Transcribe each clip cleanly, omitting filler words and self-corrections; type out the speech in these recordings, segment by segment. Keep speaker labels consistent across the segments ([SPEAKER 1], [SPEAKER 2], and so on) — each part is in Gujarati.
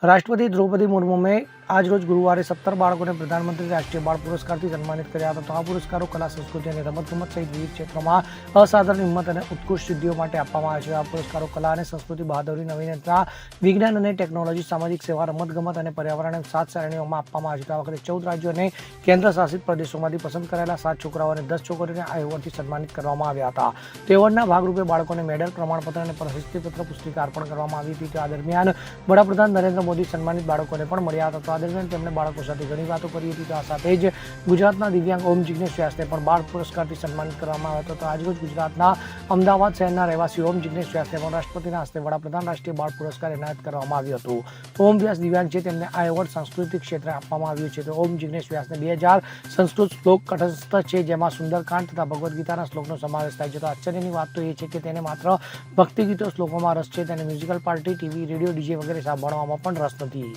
[SPEAKER 1] રાષ્ટ્રપતિ દ્રૌપદી મુર્મુએ આજ રોજ ગુરુવારે 17 બાળકોને પ્રધાનમંત્રી રાષ્ટ્રીય બાળ પુરસ્કારથી સન્માનિત કર્યા હતા. તો આ પુરસ્કારો કલા, સંસ્કૃતિ અને રમતગમત સહિત વિવિધ ક્ષેત્રોમાં અસાધારણ હિંમત અને ઉત્કૃષ્ટ સિદ્ધિઓ માટે આપવામાં આવે છે. આ પુરસ્કારો કલા અને સંસ્કૃતિ, બહાદુરી, નવીનતા, વિજ્ઞાન અને ટેકનોલોજી, સામાજિક સેવા, રમતગમત અને પર્યાવરણ એમ 7 શ્રેણીઓમાં આપવામાં આવે છે. આ વખતે 14 રાજ્યો અને કેન્દ્ર શાસિત પ્રદેશોમાંથી પસંદ કરાયેલા 7 છોકરાઓ અને 10 છોકરીઓને આ એવોર્ડથી સન્માનિત કરવામાં આવ્યા હતા. તો એવોર્ડના ભાગરૂપે બાળકોને મેડલ, પ્રમાણપત્ર અને પ્રશસ્તિપત્ર પુસ્તિકા અર્પણ કરવામાં આવી હતી. આ દરમિયાન વડાપ્રધાન નરેન્દ્ર મોદી સન્માનિત બાળકોને પણ મળ્યા હતા. તો આ દરમિયાન તેમણે બાળકો સાથે ઘણી વાતો કરી હતી. તો આ સાથે જ ગુજરાતના દિવ્યાંગ ઓમ જિગ્નેશ વ્યાસને પણ બાળ પુરસ્કારથી સન્માનિત કરવામાં આવ્યો હતો. તો આજરોજ ગુજરાતના અમદાવાદ શહેરના રહેવાસી ઓમ જિગ્નેશ વ્યાસને પણ રાષ્ટ્રપતિના હસ્તે વડાપ્રધાન રાષ્ટ્રીય બાળ પુરસ્કાર એનાયત કરવામાં આવ્યો હતો. ઓમ વ્યાસ દિવ્યાંગ છે, તેમને આ એવોર્ડ સાંસ્કૃતિક ક્ષેત્રે આપવામાં આવ્યો છે. તો ઓમ જિગ્નેશ વ્યાસને 2000 સંસ્કૃત શ્લોક કઠસ્થ છે, જેમાં સુંદરકાંડ તથા ભગવદ્ ગીતાના શ્લોકનો સમાવેશ થાય છે. તો આશ્ચર્યની વાત તો એ છે કે તેને માત્ર ભક્તિ ગીતો શ્લોકોમાં રસ છે, તેને musical party, TV, radio, DJ વગેરે સાંભળવામાં પણ રસ નથી.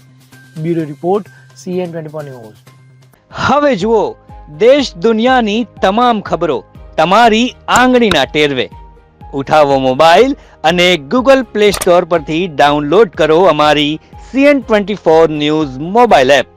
[SPEAKER 1] Bureau report, CN24 news.
[SPEAKER 2] હવે જુઓ દેશ દુનિયાની તમામ ખબરો તમારી આંગળીના ટેરવે. ઉઠાવો મોબાઈલ અને Google Play Store પરથી ડાઉનલોડ કરો અમારી CN24 ન્યૂઝ મોબાઈલ એપ.